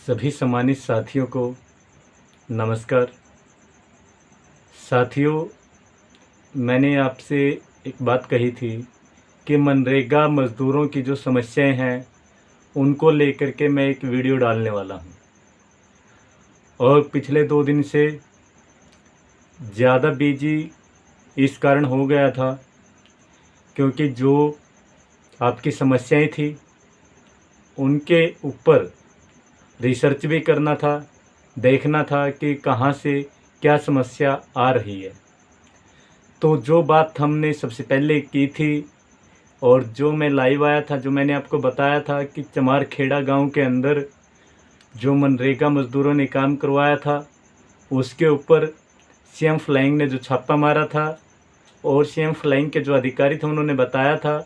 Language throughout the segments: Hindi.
सभी सम्मानित साथियों को नमस्कार। साथियों, मैंने आपसे एक बात कही थी कि मनरेगा मज़दूरों की जो समस्याएं हैं उनको लेकर के मैं एक वीडियो डालने वाला हूं। और पिछले 2 दिन से ज़्यादा बिजी इस कारण हो गया था क्योंकि जो आपकी समस्याएं थी उनके ऊपर रिसर्च भी करना था, देखना था कि कहाँ से क्या समस्या आ रही है। तो जो बात हमने सबसे पहले की थी और जो मैं लाइव आया था, जो मैंने आपको बताया था कि चमारखेड़ा गांव के अंदर जो मनरेगा मज़दूरों ने काम करवाया था, उसके ऊपर सीएम फ्लाइंग ने जो छापा मारा था और सीएम फ्लाइंग के जो अधिकारी थे उन्होंने बताया था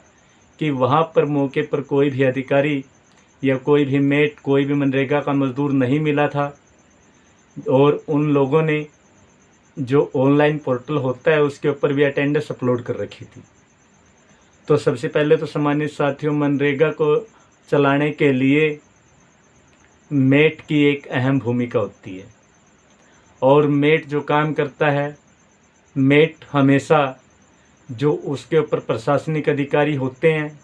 कि वहाँ पर मौके पर कोई भी अधिकारी या कोई भी मेट, कोई भी मनरेगा का मज़दूर नहीं मिला था। और उन लोगों ने जो ऑनलाइन पोर्टल होता है उसके ऊपर भी अटेंडेंस अपलोड कर रखी थी। तो सबसे पहले तो सम्मानित साथियों, मनरेगा को चलाने के लिए मेट की एक अहम भूमिका होती है। और मेट जो काम करता है, मेट हमेशा जो उसके ऊपर प्रशासनिक अधिकारी होते हैं,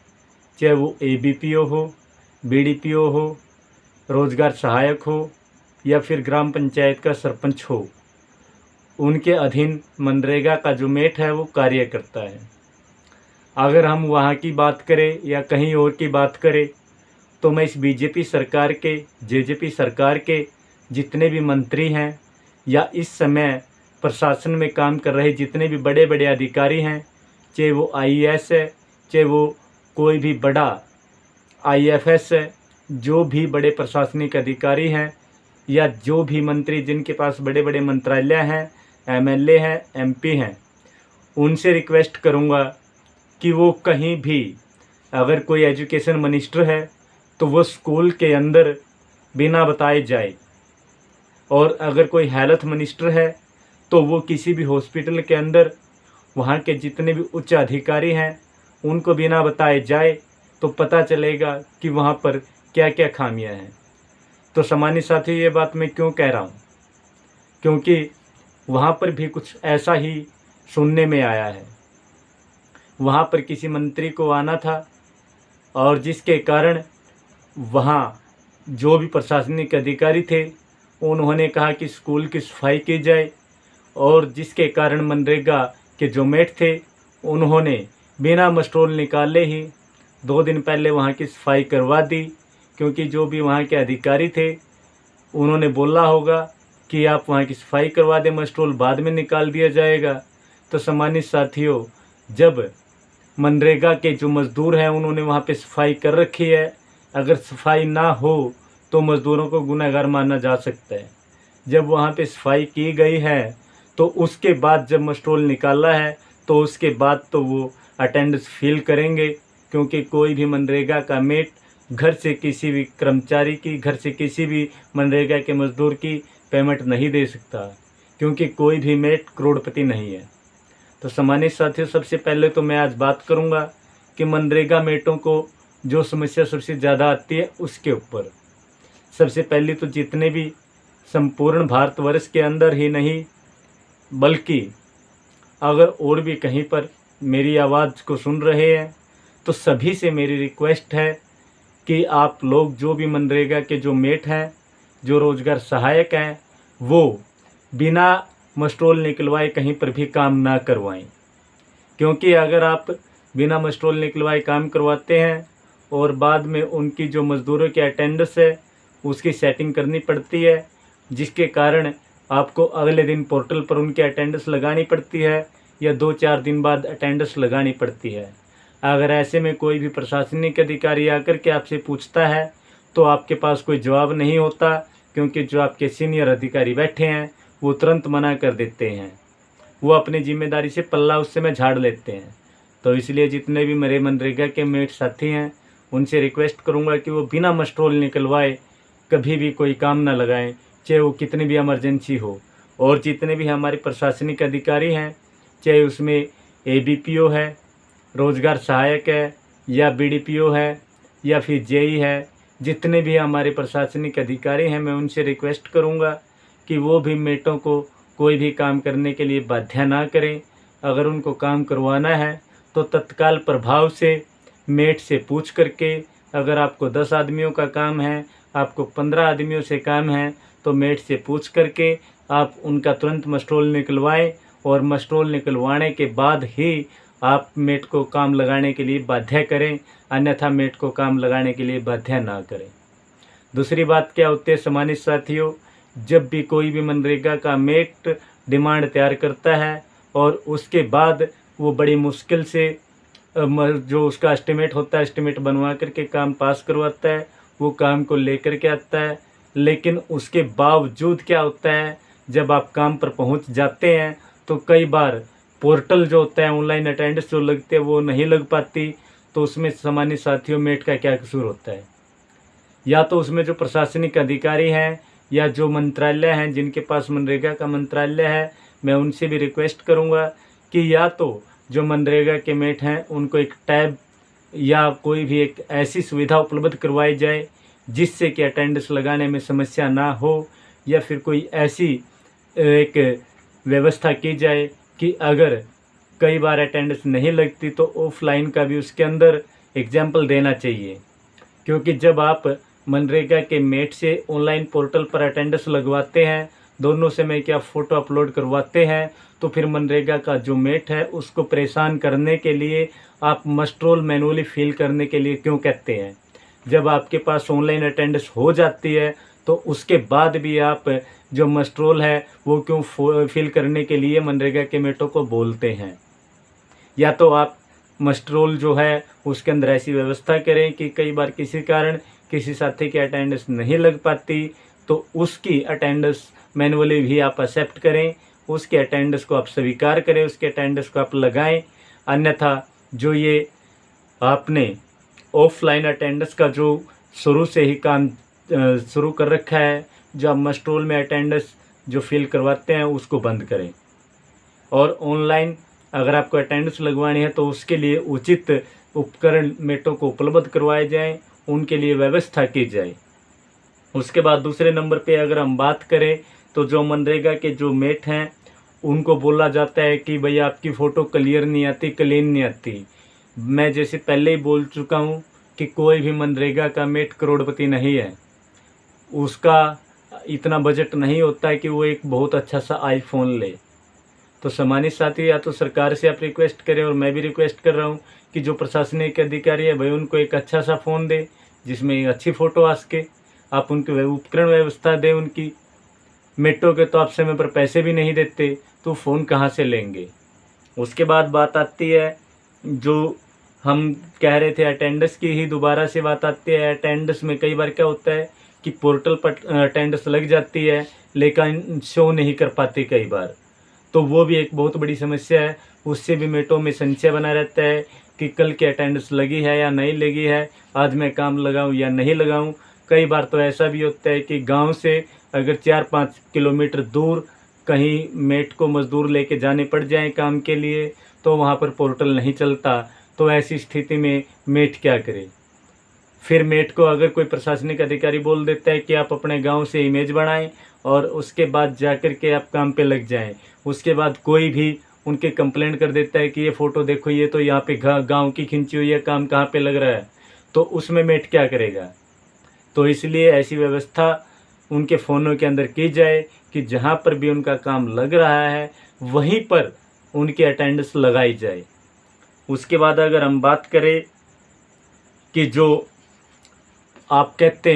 चाहे वो एबीपीओ हो, बीडीपीओ हो, रोजगार सहायक हो या फिर ग्राम पंचायत का सरपंच हो, उनके अधीन मनरेगा का जो मेट है वो कार्य करता है। अगर हम वहाँ की बात करें या कहीं और की बात करें तो मैं इस बीजेपी सरकार के, जेजेपी सरकार के जितने भी मंत्री हैं या इस समय प्रशासन में काम कर रहे जितने भी बड़े बड़े अधिकारी हैं, चाहे वो आईएएस है, चाहे वो कोई भी बड़ा आईएफएस है, जो भी बड़े प्रशासनिक अधिकारी हैं या जो भी मंत्री जिनके पास बड़े बड़े मंत्रालय हैं, एमएलए हैं, एमपी हैं, उनसे रिक्वेस्ट करूँगा कि वो कहीं भी, अगर कोई एजुकेशन मिनिस्टर है तो वो स्कूल के अंदर बिना बताए जाए, और अगर कोई हेल्थ मिनिस्टर है तो वो किसी भी हॉस्पिटल के अंदर वहाँ के जितने भी उच्च अधिकारी हैं उनको बिना बताए जाए तो पता चलेगा कि वहाँ पर क्या क्या खामियां हैं। तो सम्मानित साथियों, ये बात मैं क्यों कह रहा हूँ, क्योंकि वहाँ पर भी कुछ ऐसा ही सुनने में आया है। वहाँ पर किसी मंत्री को आना था और जिसके कारण वहाँ जो भी प्रशासनिक अधिकारी थे उन्होंने कहा कि स्कूल की सफाई की जाए, और जिसके कारण मनरेगा के जो मेट थे उन्होंने बिना मस्ट्रोल निकाले ही 2 दिन पहले वहाँ की सफाई करवा दी, क्योंकि जो भी वहाँ के अधिकारी थे उन्होंने बोला होगा कि आप वहाँ की सफाई करवा दें, मस्ट्रोल बाद में निकाल दिया जाएगा। तो सम्मानित साथियों, जब मनरेगा के जो मज़दूर हैं उन्होंने वहाँ पे सफाई कर रखी है, अगर सफाई ना हो तो मज़दूरों को गुनहगार माना जा सकता है। जब वहाँ पे सफाई की गई है तो उसके बाद जब मस्ट्रोल निकाला है तो उसके बाद तो वो अटेंडेंस फिल करेंगे, क्योंकि कोई भी मनरेगा का मेट घर से किसी भी कर्मचारी की, घर से किसी भी मनरेगा के मज़दूर की पेमेंट नहीं दे सकता, क्योंकि कोई भी मेट करोड़पति नहीं है। तो सम्मानित साथियों, सबसे पहले तो मैं आज बात करूंगा कि मनरेगा मेटों को जो समस्या सबसे ज़्यादा आती है उसके ऊपर। सबसे पहले तो जितने भी संपूर्ण भारतवर्ष के अंदर ही नहीं बल्कि अगर और भी कहीं पर मेरी आवाज़ को सुन रहे हैं तो सभी से मेरी रिक्वेस्ट है कि आप लोग जो भी मनरेगा के जो मेट हैं, जो रोज़गार सहायक हैं, वो बिना मस्ट्रोल निकलवाए कहीं पर भी काम ना करवाएं। क्योंकि अगर आप बिना मस्ट्रोल निकलवाए काम करवाते हैं और बाद में उनकी जो मज़दूरों की अटेंडेंस है उसकी सेटिंग करनी पड़ती है, जिसके कारण आपको अगले दिन पोर्टल पर उनकी अटेंडेंस लगानी पड़ती है या 2-4 दिन बाद अटेंडेंस लगानी पड़ती है। अगर ऐसे में कोई भी प्रशासनिक अधिकारी आकर के आपसे पूछता है तो आपके पास कोई जवाब नहीं होता, क्योंकि जो आपके सीनियर अधिकारी बैठे हैं वो तुरंत मना कर देते हैं, वो अपनी जिम्मेदारी से पल्ला उस समय झाड़ लेते हैं। तो इसलिए जितने भी मेरे मनरेगा के मेट साथी हैं उनसे रिक्वेस्ट करूंगा कि वो बिना मस्ट्रोल निकलवाए कभी भी कोई काम ना लगाएं, चाहे वो कितनी भी इमरजेंसी हो। और जितने भी हमारे प्रशासनिक अधिकारी हैं, चाहे उसमें एबीपीओ है, रोजगार सहायक है, या बीडीपीओ है, या फिर जेई है, जितने भी हमारे प्रशासनिक अधिकारी हैं, मैं उनसे रिक्वेस्ट करूंगा कि वो भी मेटों को कोई भी काम करने के लिए बाध्य ना करें। अगर उनको काम करवाना है तो तत्काल प्रभाव से मेट से पूछ करके, अगर आपको 10 आदमियों का काम है, आपको 15 आदमियों से काम है, तो मेट से पूछ करके आप उनका तुरंत मस्ट्रोल निकलवाएं और मस्ट्रोल निकलवाने के बाद ही आप मेट को काम लगाने के लिए बाध्य करें, अन्यथा मेट को काम लगाने के लिए बाध्य ना करें। दूसरी बात क्या होती है सम्मानित साथियों, जब भी कोई भी मनरेगा का मेट डिमांड तैयार करता है और उसके बाद वो बड़ी मुश्किल से जो उसका एस्टिमेट होता है, एस्टिमेट बनवा करके काम पास करवाता है, वो काम को लेकर के आता है। लेकिन उसके बावजूद क्या होता है, जब आप काम पर पहुंच जाते हैं तो कई बार पोर्टल जो होता है, ऑनलाइन अटेंडेंस जो लगते हैं वो नहीं लग पाती। तो उसमें सामान्य साथियों मेट का क्या कसूर होता है? या तो उसमें जो प्रशासनिक अधिकारी हैं या जो मंत्रालय हैं, जिनके पास मनरेगा का मंत्रालय है, मैं उनसे भी रिक्वेस्ट करूंगा कि या तो जो मनरेगा के मेट हैं उनको एक टैब या कोई भी एक ऐसी सुविधा उपलब्ध करवाई जाए जिससे कि अटेंडेंस लगाने में समस्या ना हो, या फिर कोई ऐसी एक व्यवस्था की जाए कि अगर कई बार अटेंडेंस नहीं लगती तो ऑफलाइन का भी उसके अंदर एग्जाम्पल देना चाहिए। क्योंकि जब आप मनरेगा के मेट से ऑनलाइन पोर्टल पर अटेंडेंस लगवाते हैं, दोनों से में क्या फ़ोटो अपलोड करवाते हैं, तो फिर मनरेगा का जो मेट है उसको परेशान करने के लिए आप मस्ट्रोल मैनुअली फिल करने के लिए क्यों कहते हैं? जब आपके पास ऑनलाइन अटेंडेंस हो जाती है तो उसके बाद भी आप जो मस्ट्रोल है वो क्यों फिल करने के लिए मनरेगा के मेटों को बोलते हैं? या तो आप मस्ट्रोल जो है उसके अंदर ऐसी व्यवस्था करें कि कई बार किसी कारण किसी साथी की अटेंडेंस नहीं लग पाती तो उसकी अटेंडेंस मैनुअली भी आप एक्सेप्ट करें, उसके अटेंडेंस को आप स्वीकार करें, उसके अटेंडेंस को आप लगाएं। अन्यथा जो ये आपने ऑफलाइन अटेंडेंस का जो शुरू से ही काम शुरू कर रखा है, जो आप मस्ट्रोल में अटेंडेंस जो फिल करवाते हैं उसको बंद करें। और ऑनलाइन अगर आपको अटेंडेंस लगवानी है तो उसके लिए उचित उपकरण मेटों को उपलब्ध करवाए जाएं, उनके लिए व्यवस्था की जाए। उसके बाद दूसरे नंबर पे अगर हम बात करें तो जो मनरेगा के जो मेट हैं उनको बोला जाता है कि भैया आपकी फ़ोटो क्लियर नहीं आती, क्लीन नहीं आती। मैं जैसे पहले ही बोल चुका हूँ कि कोई भी मनरेगा का मेट करोड़पति नहीं है, उसका इतना बजट नहीं होता है कि वो एक बहुत अच्छा सा आईफोन ले। तो सम्मानित साथी, या तो सरकार से आप रिक्वेस्ट करें और मैं भी रिक्वेस्ट कर रहा हूँ कि जो प्रशासनिक अधिकारी है भाई उनको एक अच्छा सा फ़ोन दे जिसमें एक अच्छी फ़ोटो आ सके। आप उनके उपकरण व्यवस्था दें उनकी। मेट्रो के तो आप समय पर पैसे भी नहीं देते तो फ़ोन कहाँ से लेंगे? उसके बाद बात आती है जो हम कह रहे थे अटेंडेंस की ही दोबारा से बात आती है। अटेंडेंस में कई बार क्या होता है कि पोर्टल पर अटेंडेंस लग जाती है लेकिन शो नहीं कर पाती कई बार, तो वो भी एक बहुत बड़ी समस्या है। उससे भी मेटों में संशय बना रहता है कि कल की अटेंडेंस लगी है या नहीं लगी है, आज मैं काम लगाऊं या नहीं लगाऊं। कई बार तो ऐसा भी होता है कि गांव से अगर 4-5 किलोमीटर दूर कहीं मेट को मज़दूर लेके जाने पड़ जाएं काम के लिए तो वहां पर पोर्टल नहीं चलता। तो ऐसी स्थिति में मेट क्या करे? फिर मेट को अगर कोई प्रशासनिक अधिकारी बोल देता है कि आप अपने गांव से इमेज बनाएं और उसके बाद जाकर के आप काम पे लग जाएं, उसके बाद कोई भी उनके कंप्लेंट कर देता है कि ये फ़ोटो देखो, ये तो यहाँ पे गांव की खींची हुई है, काम कहाँ पे लग रहा है, तो उसमें मेट क्या करेगा? तो इसलिए ऐसी व्यवस्था उनके फ़ोनों के अंदर की जाए कि जहाँ पर भी उनका काम लग रहा है वहीं पर उनकी अटेंडेंस लगाई जाए। उसके बाद अगर हम बात करें कि जो आप कहते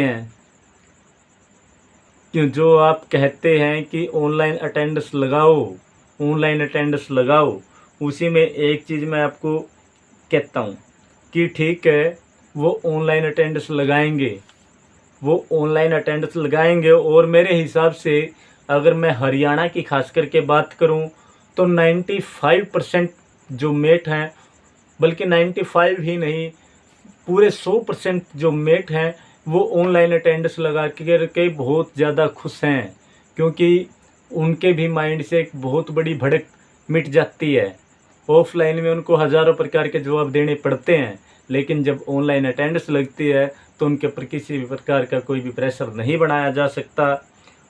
हैं कि ऑनलाइन अटेंडेंस लगाओ, ऑनलाइन अटेंडेंस लगाओ, उसी में एक चीज़ मैं आपको कहता हूँ कि ठीक है वो ऑनलाइन अटेंडेंस लगाएंगे, और मेरे हिसाब से अगर मैं हरियाणा की खास करके बात करूं तो 95% जो मेट हैं, बल्कि 95 ही नहीं, पूरे 100% जो मेट हैं वो ऑनलाइन अटेंडेंस लगा के बहुत ज़्यादा खुश हैं, क्योंकि उनके भी माइंड से एक बहुत बड़ी भड़क मिट जाती है। ऑफलाइन में उनको हज़ारों प्रकार के जवाब देने पड़ते हैं, लेकिन जब ऑनलाइन अटेंडेंस लगती है तो उनके ऊपर किसी भी प्रकार का कोई भी प्रेशर नहीं बनाया जा सकता।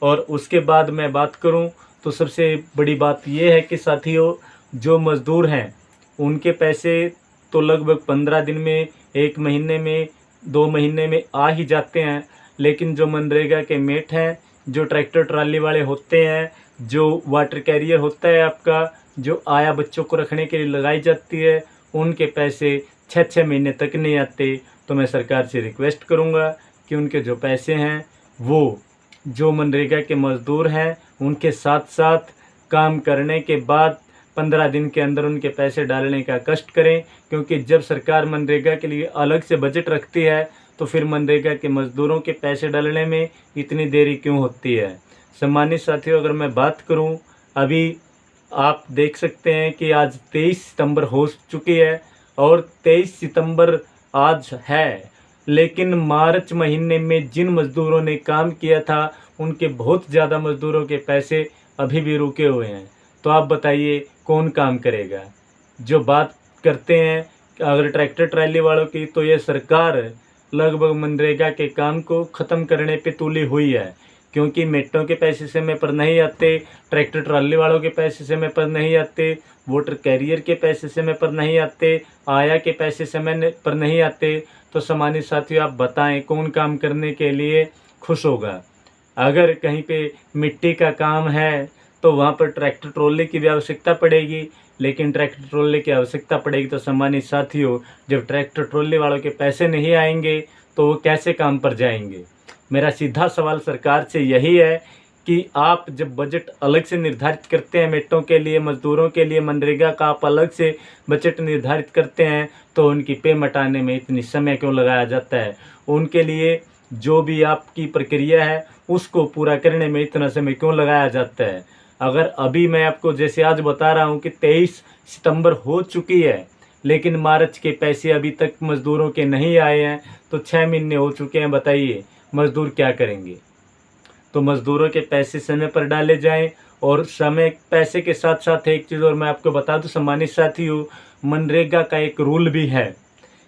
और उसके बाद मैं बात करूं तो सबसे बड़ी बात ये है कि साथियों, जो मज़दूर हैं उनके पैसे तो लगभग 15 दिन में, 1 महीने में, 2 महीने में आ ही जाते हैं। लेकिन जो मनरेगा के मेट हैं, जो ट्रैक्टर ट्राली वाले होते हैं, जो वाटर कैरियर होता है आपका, जो आया बच्चों को रखने के लिए लगाई जाती है, उनके पैसे 6-6 महीने तक नहीं आते। तो मैं सरकार से रिक्वेस्ट करूंगा कि उनके जो पैसे हैं वो जो मनरेगा के मज़दूर हैं उनके साथ साथ काम करने के बाद 15 दिन के अंदर उनके पैसे डालने का कष्ट करें। क्योंकि जब सरकार मनरेगा के लिए अलग से बजट रखती है तो फिर मनरेगा के मज़दूरों के पैसे डालने में इतनी देरी क्यों होती है। सम्मानित साथियों, अगर मैं बात करूं, अभी आप देख सकते हैं कि आज 23 सितंबर हो चुकी है और 23 सितंबर आज है, लेकिन मार्च महीने में जिन मज़दूरों ने काम किया था उनके बहुत ज़्यादा मज़दूरों के पैसे अभी भी रुके हुए हैं। तो आप बताइए कौन काम करेगा। जो बात करते हैं अगर ट्रैक्टर ट्राली वालों की, तो ये सरकार लगभग मनरेगा के काम को ख़त्म करने पे तुली हुई है। क्योंकि मेटों के पैसे समय पर नहीं आते, ट्रैक्टर ट्राली वालों के पैसे समय पर नहीं आते, वाटर कैरियर के पैसे समय पर नहीं आते, आया के पैसे समय पर नहीं आते। तो सम्मानित साथियों, आप बताएं कौन काम करने के लिए खुश होगा। अगर कहीं पे मिट्टी का काम है तो वहाँ पर ट्रैक्टर ट्रॉली की भी आवश्यकता पड़ेगी, लेकिन ट्रैक्टर ट्रॉली की आवश्यकता पड़ेगी तो सम्मानित साथियों, जब ट्रैक्टर ट्रॉली वालों के पैसे नहीं आएंगे तो वो कैसे काम पर जाएंगे। मेरा सीधा सवाल सरकार से यही है कि आप जब बजट अलग से निर्धारित करते हैं मेटों के लिए, मज़दूरों के लिए, मनरेगा का आप अलग से बजट निर्धारित करते हैं तो उनकी पेमेंट आने में इतनी समय क्यों लगाया जाता है। उनके लिए जो भी आपकी प्रक्रिया है उसको पूरा करने में इतना समय क्यों लगाया जाता है। अगर अभी मैं आपको जैसे आज बता रहा हूँ कि 23 सितंबर हो चुकी है, लेकिन मार्च के पैसे अभी तक मज़दूरों के नहीं आए हैं, तो 6 महीने हो चुके हैं। बताइए मज़दूर क्या करेंगे। तो मज़दूरों के पैसे समय पर डाले जाएं। और समय पैसे के साथ साथ एक चीज़ और मैं आपको बता दूं सम्मानित साथियों, मनरेगा का एक रूल भी है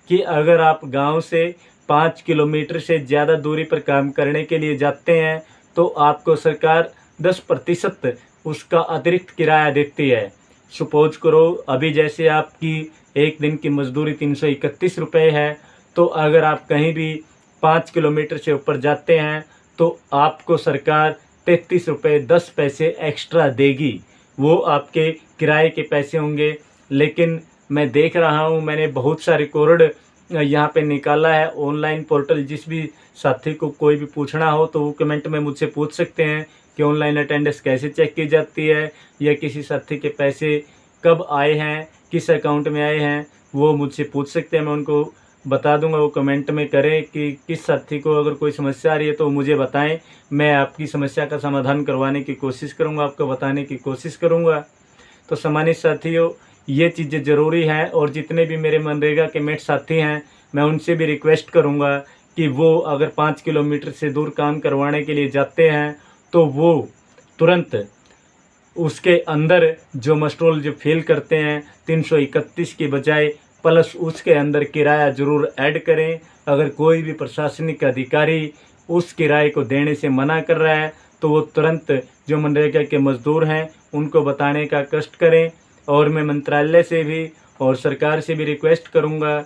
कि अगर आप गांव से 5 किलोमीटर से ज़्यादा दूरी पर काम करने के लिए जाते हैं तो आपको सरकार 10% उसका अतिरिक्त किराया देती है। सपोज करो अभी जैसे आपकी एक दिन की मजदूरी 331 रुपये है, तो अगर आप कहीं भी 5 किलोमीटर से ऊपर जाते हैं तो आपको सरकार 33 रुपये 10 पैसे एक्स्ट्रा देगी। वो आपके किराए के पैसे होंगे। लेकिन मैं देख रहा हूँ, मैंने बहुत सारे रिकॉर्ड यहाँ पे निकाला है ऑनलाइन पोर्टल। जिस भी साथी को कोई भी पूछना हो तो वो कमेंट में मुझसे पूछ सकते हैं कि ऑनलाइन अटेंडेंस कैसे चेक की जाती है, या किसी साथी के पैसे कब आए हैं, किस अकाउंट में आए हैं, वो मुझसे पूछ सकते हैं। मैं उनको बता दूंगा, वो कमेंट में करें कि किस साथी को अगर कोई समस्या आ रही है तो मुझे बताएं। मैं आपकी समस्या का समाधान करवाने की कोशिश करूंगा, आपको बताने की कोशिश करूंगा। तो सम्मानित साथियों, ये चीज़ें ज़रूरी हैं। और जितने भी मेरे मनरेगा के मेट साथी हैं, मैं उनसे भी रिक्वेस्ट करूंगा कि वो अगर 5 किलोमीटर से दूर काम करवाने के लिए जाते हैं तो वो तुरंत उसके अंदर जो मस्ट्रोल जो फिल करते हैं 331 की बजाय प्लस उसके अंदर किराया ज़रूर ऐड करें। अगर कोई भी प्रशासनिक अधिकारी उस किराए को देने से मना कर रहा है तो वो तुरंत जो मनरेगा के मज़दूर हैं उनको बताने का कष्ट करें। और मैं मंत्रालय से भी और सरकार से भी रिक्वेस्ट करूंगा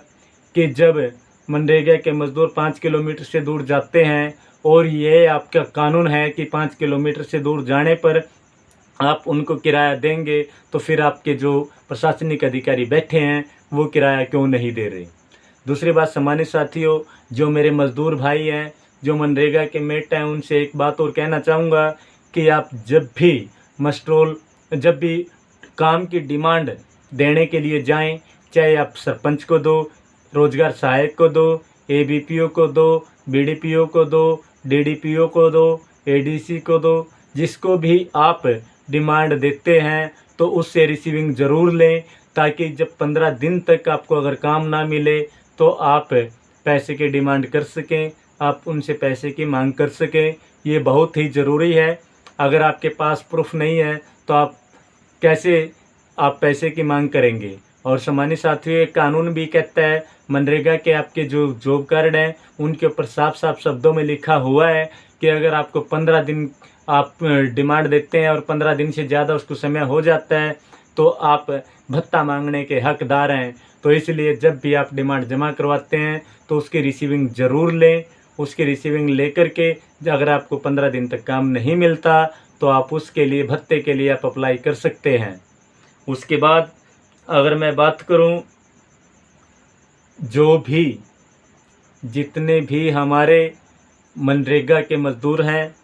कि जब मनरेगा के मज़दूर 5 किलोमीटर से दूर जाते हैं और ये आपका कानून है कि 5 किलोमीटर से दूर जाने पर आप उनको किराया देंगे, तो फिर आपके जो प्रशासनिक अधिकारी बैठे हैं वो किराया क्यों नहीं दे रहे। दूसरी बात सम्मानित साथियों, जो मेरे मज़दूर भाई हैं, जो मनरेगा के मेट हैं, उनसे एक बात और कहना चाहूँगा कि आप जब भी काम की डिमांड देने के लिए जाएं, चाहे आप सरपंच को दो, रोजगार सहायक को दो, एबीपीओ को दो, बीडीपीओ को दो, डीडीपीओ को दो, एडीसी को दो, जिसको भी आप डिमांड देते हैं तो उससे रिसीविंग ज़रूर लें, ताकि जब 15 दिन तक आपको अगर काम ना मिले तो आप पैसे की डिमांड कर सकें, आप उनसे पैसे की मांग कर सकें। ये बहुत ही ज़रूरी है। अगर आपके पास प्रूफ नहीं है तो आप कैसे पैसे की मांग करेंगे। और सम्मानित साथियों, एक कानून भी कहता है मनरेगा के आपके जो जॉब कार्ड हैं उनके ऊपर साफ साफ शब्दों में लिखा हुआ है कि अगर आपको 15 दिन आप डिमांड देते हैं और 15 दिन से ज़्यादा उसको समय हो जाता है तो आप भत्ता मांगने के हकदार हैं। तो इसलिए जब भी आप डिमांड जमा करवाते हैं तो उसकी रिसीविंग ज़रूर लें। उसकी रिसीविंग लेकर के अगर आपको 15 दिन तक काम नहीं मिलता तो आप उसके लिए भत्ते के लिए आप अप्लाई कर सकते हैं। उसके बाद अगर मैं बात करूं, जो भी जितने भी हमारे मनरेगा के मज़दूर हैं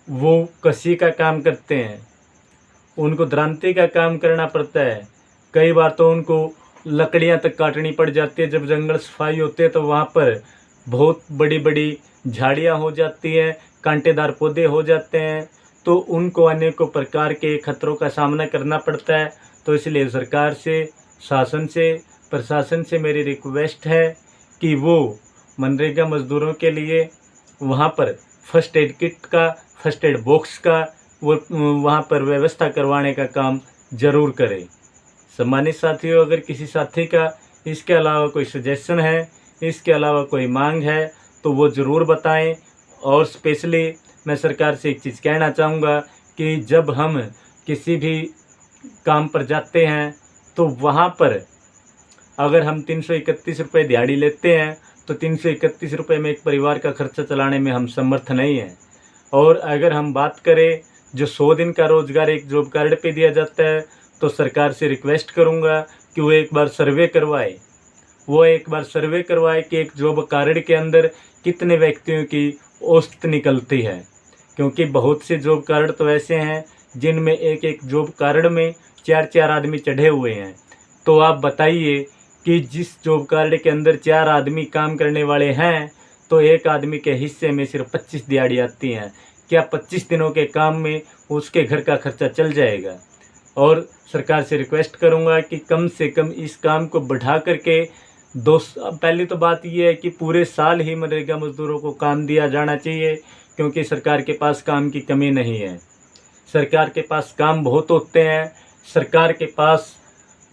वो कसी का काम करते हैं, उनको द्रांति का काम करना पड़ता है। कई बार तो उनको लकड़ियां तक काटनी पड़ जाती है। जब जंगल सफाई होते हैं तो वहाँ पर बहुत बड़ी बड़ी झाड़ियाँ हो जाती हैं, कांटेदार पौधे हो जाते हैं, तो उनको अनेकों प्रकार के खतरों का सामना करना पड़ता है। तो इसलिए सरकार से, शासन से, प्रशासन से मेरी रिक्वेस्ट है कि वो मनरेगा मज़दूरों के लिए वहाँ पर फर्स्ट एड किट का, फर्स्ट एड बॉक्स का वो वहाँ पर व्यवस्था करवाने का काम ज़रूर करें। सम्मानित साथियों, अगर किसी साथी का इसके अलावा कोई सजेशन है, इसके अलावा कोई मांग है तो वो ज़रूर बताएं। और स्पेशली मैं सरकार से एक चीज़ कहना चाहूँगा कि जब हम किसी भी काम पर जाते हैं तो वहाँ पर अगर हम 331 रुपये दिहाड़ी लेते हैं तो 331 रुपये में एक परिवार का खर्चा चलाने में हम समर्थ नहीं हैं। और अगर हम बात करें जो 100 दिन का रोज़गार एक जॉब कार्ड पे दिया जाता है तो सरकार से रिक्वेस्ट करूँगा कि वो एक बार सर्वे करवाए। कि एक जॉब कार्ड के अंदर कितने व्यक्तियों की औसत निकलती है, क्योंकि बहुत से जॉब कार्ड तो ऐसे हैं जिनमें एक एक जॉब कार्ड में 4-4 आदमी चढ़े हुए हैं। तो आप बताइए कि जिस जॉब कार्ड के अंदर 4 आदमी काम करने वाले हैं तो एक आदमी के हिस्से में सिर्फ 25 दिहाड़ी आती हैं। क्या 25 दिनों के काम में उसके घर का खर्चा चल जाएगा? और सरकार से रिक्वेस्ट करूंगा कि कम से कम इस काम को बढ़ा करके पहली तो बात यह है कि पूरे साल ही मनरेगा मज़दूरों को काम दिया जाना चाहिए, क्योंकि सरकार के पास काम की कमी नहीं है। सरकार के पास काम बहुत होते हैं। सरकार के पास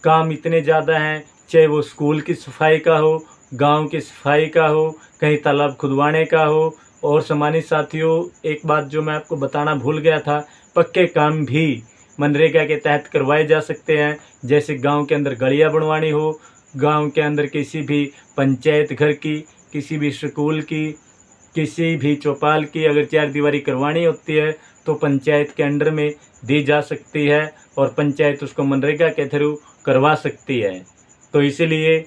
काम इतने ज़्यादा हैं, चाहे वो स्कूल की सफाई का हो, गांव की सफाई का हो, कहीं तालाब खुदवाने का हो। और सम्मानित साथियों, एक बात जो मैं आपको बताना भूल गया था, पक्के काम भी मनरेगा के तहत करवाए जा सकते हैं। जैसे गांव के अंदर गलियां बनवानी हो, गांव के अंदर किसी भी पंचायत घर की, किसी भी स्कूल की, किसी भी चौपाल की अगर 4 दीवारी करवानी होती है तो पंचायत के अंडर में दी जा सकती है और पंचायत उसको मनरेगा के थ्रू करवा सकती है। तो इसीलिए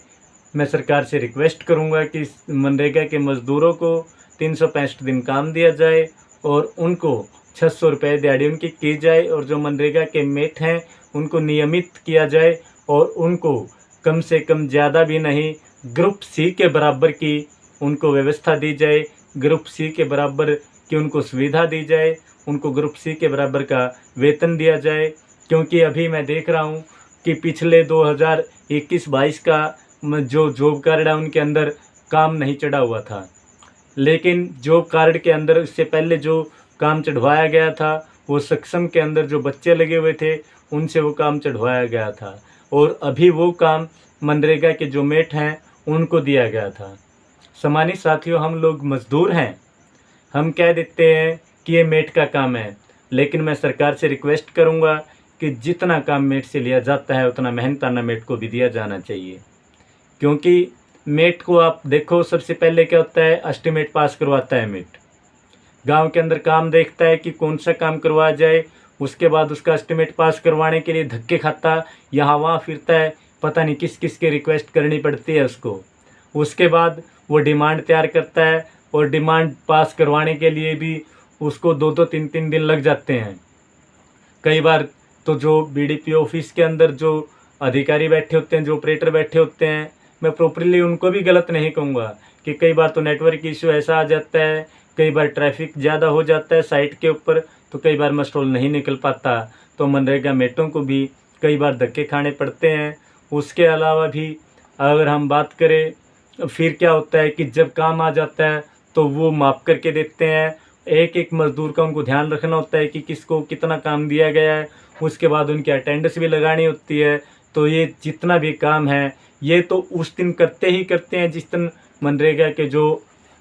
मैं सरकार से रिक्वेस्ट करूंगा कि मनरेगा के मज़दूरों को 365 दिन काम दिया जाए और उनको 600 रुपये दिहाड़ी उनकी की जाए। और जो मनरेगा के मेट हैं उनको नियमित किया जाए और उनको कम से कम ज़्यादा भी नहीं, ग्रुप सी के बराबर की उनको व्यवस्था दी जाए, ग्रुप सी के बराबर की उनको सुविधा दी जाए, उनको ग्रुप सी के बराबर का वेतन दिया जाए। क्योंकि अभी मैं देख रहा हूँ कि पिछले 2021-22 का जो जॉब कार्ड है उनके अंदर काम नहीं चढ़ा हुआ था, लेकिन जॉब कार्ड के अंदर इससे पहले जो काम चढ़वाया गया था वो सक्षम के अंदर जो बच्चे लगे हुए थे उनसे वो काम चढ़वाया गया था और अभी वो काम मनरेगा के जो मेट हैं उनको दिया गया था। सम्मानित साथियों, हम लोग मज़दूर हैं, हम कह देते हैं कि ये मेट का काम है, लेकिन मैं सरकार से रिक्वेस्ट करूंगा कि जितना काम मेट से लिया जाता है उतना मेहनताना मेट को भी दिया जाना चाहिए। क्योंकि मेट को आप देखो, सबसे पहले क्या होता है, एस्टीमेट पास करवाता है मेट। गांव के अंदर काम देखता है कि कौन सा काम करवाया जाए, उसके बाद उसका एस्टीमेट पास करवाने के लिए धक्के खाता यहाँ वहाँ फिरता है, पता नहीं किस किस की रिक्वेस्ट करनी पड़ती है उसको। उसके बाद वो डिमांड तैयार करता है और डिमांड पास करवाने के लिए भी उसको 2-2, 3-3 दिन लग जाते हैं। कई बार तो जो बीडीपी ऑफिस के अंदर जो अधिकारी बैठे होते हैं, जो ऑपरेटर बैठे होते हैं, मैं प्रॉपरली उनको भी गलत नहीं कहूँगा कि कई बार तो नेटवर्क इशू ऐसा आ जाता है, कई बार ट्रैफिक ज़्यादा हो जाता है साइट के ऊपर, तो कई बार मस्टोल नहीं निकल पाता, तो मनरेगा मेटों को भी कई बार धक्के खाने पड़ते हैं। उसके अलावा भी अगर हम बात करें फिर क्या होता है कि जब काम आ जाता है तो वो माप करके देते हैं। एक एक मज़दूर का उनको ध्यान रखना होता है कि किसको कितना काम दिया गया है, उसके बाद उनकी अटेंडेंस भी लगानी होती है। तो ये जितना भी काम है ये तो उस दिन करते ही करते हैं जिस दिन मनरेगा के जो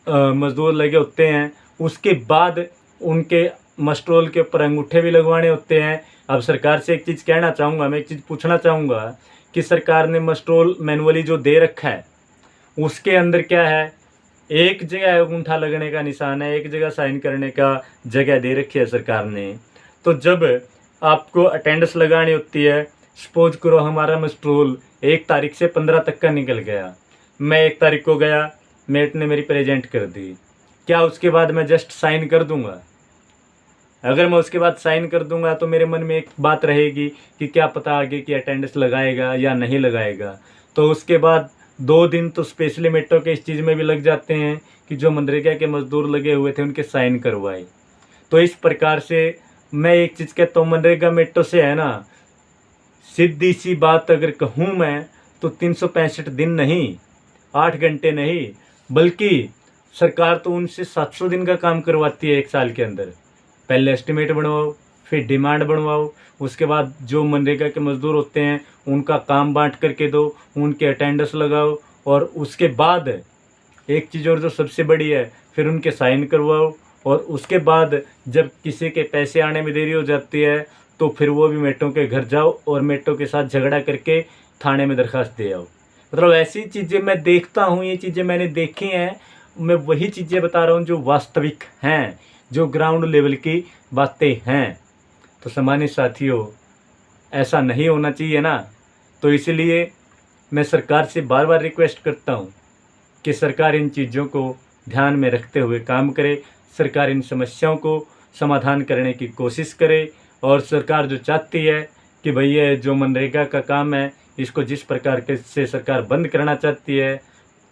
मज़दूर लगे होते हैं, उसके बाद उनके मस्ट्रोल के ऊपर अंगूठे भी लगवाने होते हैं। अब सरकार से एक चीज़ कहना चाहूँगा, मैं एक चीज़ पूछना चाहूँगा कि सरकार ने मस्ट्रोल मैनुअली जो दे रखा है उसके अंदर क्या है, एक जगह अंगूठा लगने का निशान है, एक जगह साइन करने का जगह दे रखी है सरकार ने। तो जब आपको अटेंडेंस लगानी होती है, सपोज करो हमारा मस्ट्रोल 1 तारीख से 15 तक का निकल गया, मैं 1 तारीख को गया, मेट ने मेरी प्रेजेंट कर दी, क्या उसके बाद मैं जस्ट साइन कर दूंगा? अगर मैं उसके बाद साइन कर दूंगा तो मेरे मन में एक बात रहेगी कि क्या पता आगे की अटेंडेंस लगाएगा या नहीं लगाएगा। तो उसके बाद 2 दिन तो स्पेशली मेट्रो के इस चीज़ में भी लग जाते हैं कि जो मनरेगा के मज़दूर लगे हुए थे उनके साइन करवाए। तो इस प्रकार से मैं एक चीज़ कहता हूँ, मनरेगा मेट्रो से है ना, सीधी सी बात अगर कहूँ मैं तो 365 दिन नहीं, 8 घंटे नहीं, बल्कि सरकार तो उनसे 700 दिन का काम करवाती है 1 साल के अंदर। पहले एस्टिमेट बनवाओ, फिर डिमांड बनवाओ, उसके बाद जो मनरेगा के मज़दूर होते हैं उनका काम बांट करके दो, उनके अटेंडेंस लगाओ, और उसके बाद एक चीज़ और जो सबसे बड़ी है, फिर उनके साइन करवाओ। और उसके बाद जब किसी के पैसे आने में देरी हो जाती है तो फिर वो भी मेट्रो के घर जाओ और मेट्रो के साथ झगड़ा करके थाने में दरख्वास्त दे आओ। मतलब ऐसी चीज़ें मैं देखता हूँ, ये चीज़ें मैंने देखी हैं। मैं वही चीज़ें बता रहा हूँ जो वास्तविक हैं, जो ग्राउंड लेवल की बातें हैं। तो सम्मानित साथियों, ऐसा नहीं होना चाहिए ना। तो इसलिए मैं सरकार से बार बार रिक्वेस्ट करता हूँ कि सरकार इन चीज़ों को ध्यान में रखते हुए काम करे, सरकार इन समस्याओं को समाधान करने की कोशिश करे। और सरकार जो चाहती है कि भैया जो मनरेगा का काम है इसको जिस प्रकार के से सरकार बंद करना चाहती है,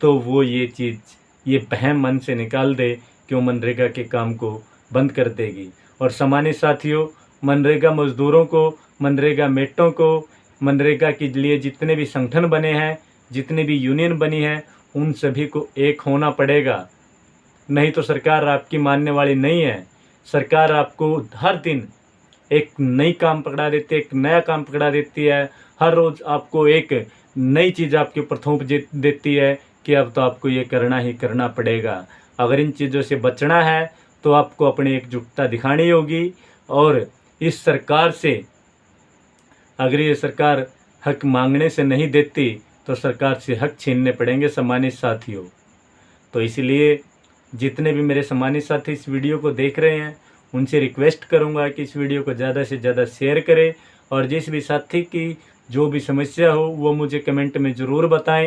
तो वो ये चीज़, ये वहम मन से निकाल दे कि वो मनरेगा के काम को बंद कर देगी। और सम्मानित साथियों, मनरेगा मज़दूरों को, मनरेगा मेटों को, मनरेगा के लिए जितने भी संगठन बने हैं, जितने भी यूनियन बनी है, उन सभी को एक होना पड़ेगा। नहीं तो सरकार आपकी मानने वाली नहीं है। सरकार आपको हर दिन एक नई काम पकड़ा देती है, एक नया काम पकड़ा देती है। हर रोज़ आपको एक नई चीज़ आपके ऊपर थोप देती है कि अब तो आपको ये करना ही करना पड़ेगा। अगर इन चीज़ों से बचना है तो आपको अपनी एकजुटता दिखानी होगी। और इस सरकार से, अगर ये सरकार हक मांगने से नहीं देती तो सरकार से हक छीनने पड़ेंगे सम्मानित साथियों। तो इसलिए जितने भी मेरे सम्मानित साथी इस वीडियो को देख रहे हैं उनसे रिक्वेस्ट करूंगा कि इस वीडियो को ज़्यादा से ज़्यादा शेयर करें, और जिस भी साथी की जो भी समस्या हो वो मुझे कमेंट में ज़रूर बताएं।